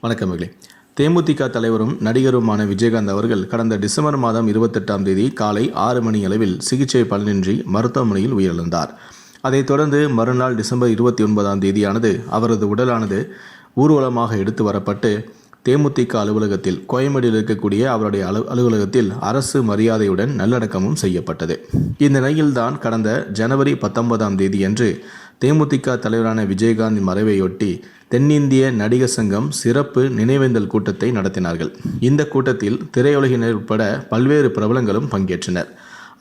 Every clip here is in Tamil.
வணக்கங்களே. தேமுதிக தலைவரும் நடிகருமான விஜயகாந்த் அவர்கள் கடந்த டிசம்பர் மாதம் 28ஆம் தேதி காலை 6 மணி அளவில் சிகிச்சை பலனின்றி மருத்துவமனையில் உயிரிழந்தார். அதைத் தொடர்ந்து மறுநாள் டிசம்பர் 29ஆம் தேதியானது அவரது உடலானது ஊர்வலமாக எடுத்து வரப்பட்டு தேமுதிக அலுவலகத்தில் கோயம்பேடில் இருக்கக்கூடிய அவருடைய அலுவலகத்தில் அரசு மரியாதையுடன் நல்லடக்கமும் செய்யப்பட்டது. இந்த நிலையில்தான் கடந்த ஜனவரி 19ஆம் தேதியன்று தேமுதிக தலைவரான விஜயகாந்த் மறைவையொட்டி தென்னிந்திய நடிகர் சங்கம் சிறப்பு நினைவேந்தல் கூட்டத்தை நடத்தினார்கள். இந்த கூட்டத்தில் திரையுலகினர் உட்பட பல்வேறு பிரபலங்களும் பங்கேற்றனர்.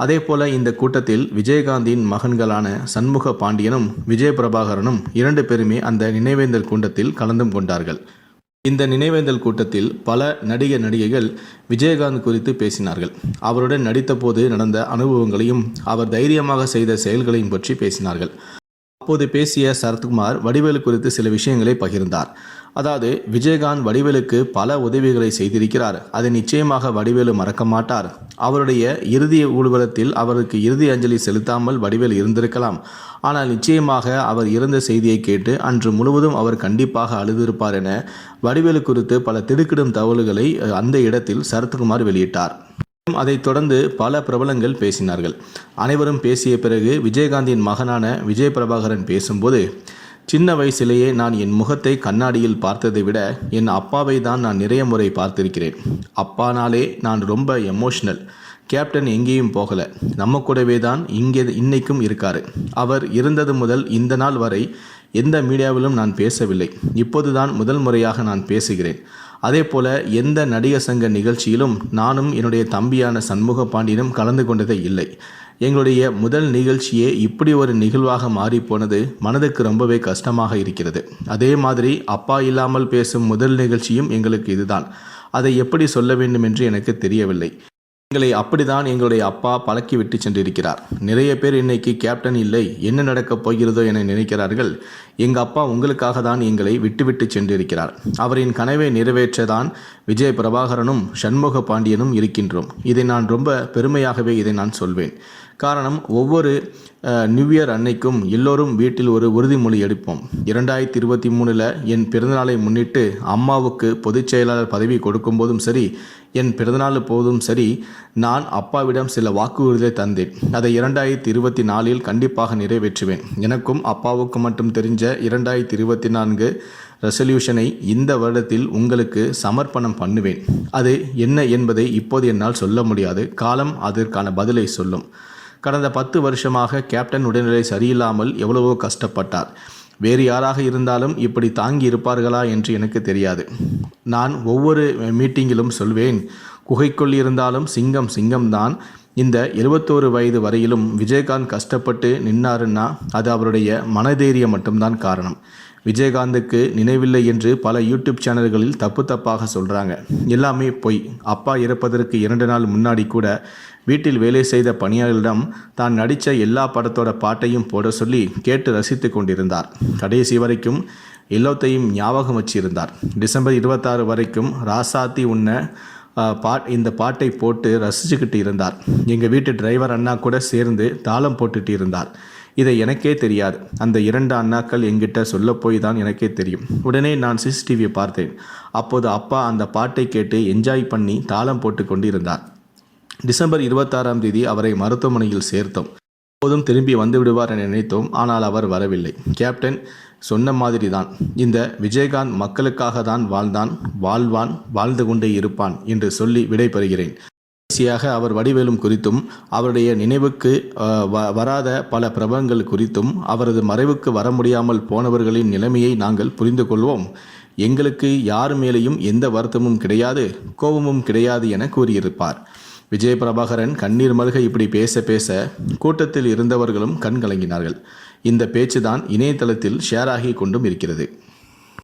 அதேபோல இந்த கூட்டத்தில் விஜயகாந்தின் மகன்களான சண்முக பாண்டியனும் விஜய பிரபாகரனும் 2 பேருமே அந்த நினைவேந்தல் கூட்டத்தில் கலந்து கொண்டார்கள். இந்த நினைவேந்தல் கூட்டத்தில் பல நடிகைகள் விஜயகாந்த் குறித்து பேசினார்கள். அவருடன் நடித்த போது நடந்த அனுபவங்களையும் அவர் தைரியமாக செய்த செயல்களையும் பற்றி பேசினார்கள். அப்போது பேசிய சரத்குமார் வடிவேலு குறித்து சில விஷயங்களை பகிர்ந்தார். அதாவது, விஜயகாந்த் வடிவேலுக்கு பல உதவிகளை செய்திருக்கிறார். அதை நிச்சயமாக வடிவேலு மறக்க மாட்டார். அவருடைய இறுதி ஊர்வலத்தில் அவருக்கு இறுதி அஞ்சலி செலுத்தாமல் வடிவேலு இருந்திருக்கலாம். ஆனால் நிச்சயமாக அவர் இறந்த செய்தியை கேட்டு அன்று முழுவதும் அவர் கண்டிப்பாக அழுதிருப்பார் என வடிவேலு குறித்து பல திடுக்கிடும் தகவல்களை அந்த இடத்தில் சரத்குமார் வெளியிட்டார். அதைத் தொடர்ந்து பல பிரபலங்கள் பேசினார்கள். அனைவரும் பேசிய பிறகு விஜயகாந்தின் மகனான விஜய பிரபாகரன் பேசும்போது, சின்ன வயசிலேயே நான் என் முகத்தை கண்ணாடியில் பார்த்ததை விட என் அப்பாவை தான் நான் நிறைய முறை பார்த்திருக்கிறேன். அப்பானாலே நான் ரொம்ப எமோஷ்னல். கேப்டன் எங்கேயும் போகலை, நம்ம கூடவே தான் இன்னைக்கும் இருக்காரு. அவர் இருந்தது முதல் இந்த நாள் வரை எந்த மீடியாவிலும் நான் பேசவில்லை. இப்போதுதான் முதல் முறையாக நான் பேசுகிறேன். அதே போல எந்த நடிகர் சங்க நிகழ்ச்சியிலும் நானும் என்னுடைய தம்பியான சண்முக பாண்டியனும் கலந்து கொண்டதே இல்லை. எங்களுடைய முதல் நிகழ்ச்சியே இப்படி ஒரு நிகழ்வாக மாறிப்போனது மனதுக்கு ரொம்பவே கஷ்டமாக இருக்கிறது. அதே மாதிரி அப்பா இல்லாமல் பேசும் முதல் நிகழ்ச்சியும் எங்களுக்கு இதுதான். அதை எப்படி சொல்ல வேண்டும் என்று எனக்கு தெரியவில்லை. எங்களை அப்படிதான் எங்களுடைய அப்பா பழக்கி விட்டு சென்றிருக்கிறார். நிறைய பேர் இன்னைக்கு கேப்டன் இல்லை, என்ன நடக்கப் போகிறதோ என நினைக்கிறார்கள். எங்கள் அப்பா உங்களுக்காக தான் எங்களை விட்டுவிட்டு சென்றிருக்கிறார். அவரின் கனவை நிறைவேற்றதான் விஜய பிரபாகரனும் சண்முக பாண்டியனும் இருக்கின்றோம். இதை நான் ரொம்ப பெருமையாகவே இதை நான் சொல்வேன். காரணம், ஒவ்வொரு நியூ இயர் அன்னைக்கும் எல்லோரும் வீட்டில் ஒரு உறுதிமொழி எடுப்போம். 2023 என் பிறந்தநாளை முன்னிட்டு அம்மாவுக்கு பொதுச் செயலாளர் பதவி கொடுக்கும் போதும் சரி, என் பிறந்தநாள் போதும் சரி, நான் அப்பாவிடம் சில வாக்குறுதிகளை தந்தேன். அதை 2024 கண்டிப்பாக நிறைவேற்றுவேன். எனக்கும் அப்பாவுக்கு மட்டும் தெரிஞ்ச 2024 ரெசல்யூஷனை இந்த வருடத்தில் உங்களுக்கு சமர்ப்பணம் பண்ணுவேன். அது என்ன என்பதை இப்போது என்னால் சொல்ல முடியாது. காலம் அதற்கான பதிலை சொல்லும். கடந்த 10 வருஷமாக கேப்டன் உடல்நிலை சரியில்லாமல் எவ்வளவோ கஷ்டப்பட்டார். வேறு யாராக இருந்தாலும் இப்படி தாங்கி இருப்பார்களா என்று எனக்கு தெரியாது. நான் ஒவ்வொரு மீட்டிங்கிலும் சொல்வேன், குகைக்குள் இருந்தாலும் சிங்கம் சிங்கம்தான். இந்த 71 வயது வரையிலும் விஜயகாந்த் கஷ்டப்பட்டு நின்னாருன்னா அது அவருடைய மனதைரியம் மட்டும்தான் காரணம். விஜயகாந்துக்கு நினைவில்லை என்று பல யூடியூப் சேனல்களில் தப்பாக சொல்கிறாங்க. எல்லாமே பொய். அப்பா இறப்பதற்கு 2 நாள் முன்னாடி கூட வீட்டில் வேலை செய்த பணியாளர்களிடம் தான் நடித்த எல்லா படத்தோட பாட்டையும் போட சொல்லி கேட்டு ரசித்து கொண்டிருந்தார். கடைசி வரைக்கும் எல்லாத்தையும் ஞாபகம் வச்சிருந்தார். டிசம்பர் 26 வரைக்கும் ராசாத்தி உன்ன இந்த பாட்டை போட்டு ரசிச்சுக்கிட்டு இருந்தார். எங்கள் வீட்டு டிரைவர் அண்ணா கூட சேர்ந்து தாளம் போட்டுட்டு இருந்தார். இதை எனக்கே தெரியாது. அந்த 2 அண்ணாக்கள் என்கிட்ட சொல்ல போய் தான் எனக்கே தெரியும். உடனே நான் சிசிடிவியை பார்த்தேன். அப்போது அப்பா அந்த பாட்டை கேட்டு என்ஜாய் பண்ணி தாளம் போட்டு கொண்டு இருந்தார். டிசம்பர் 26ஆம் தேதி அவரை மருத்துவமனையில் சேர்த்தோம். அப்போதும் திரும்பி வந்து விடுவார் என நினைத்தோம். ஆனால் அவர் வரவில்லை. கேப்டன் சொன்ன மாதிரி தான், இந்த விஜயகாந்த் மக்களுக்காக தான் வாழ்வான், வாழ்ந்து கொண்டே இருப்பான் என்று சொல்லி விடைபெறுகிறேன். கடைசியாக அவர் வடிவேலும் குறித்தும் அவருடைய நினைவுக்கு வராத பல பிரபலங்கள் குறித்தும் அவரது மறைவுக்கு வர முடியாமல் போனவர்களின் நிலைமையை நாங்கள் புரிந்து கொள்வோம். எங்களுக்கு யார் மேலேயும் எந்த வருத்தமும் கிடையாது, கோபமும் கிடையாது என கூறியிருப்பார். விஜய பிரபாகரன் கண்ணீர் மல்க இப்படி பேச கூட்டத்தில் இருந்தவர்களும் கண் கலங்கினார்கள். இந்த பேச்சுதான் இணையதளத்தில் ஷேர் ஆகி கொண்டும் இருக்கிறது.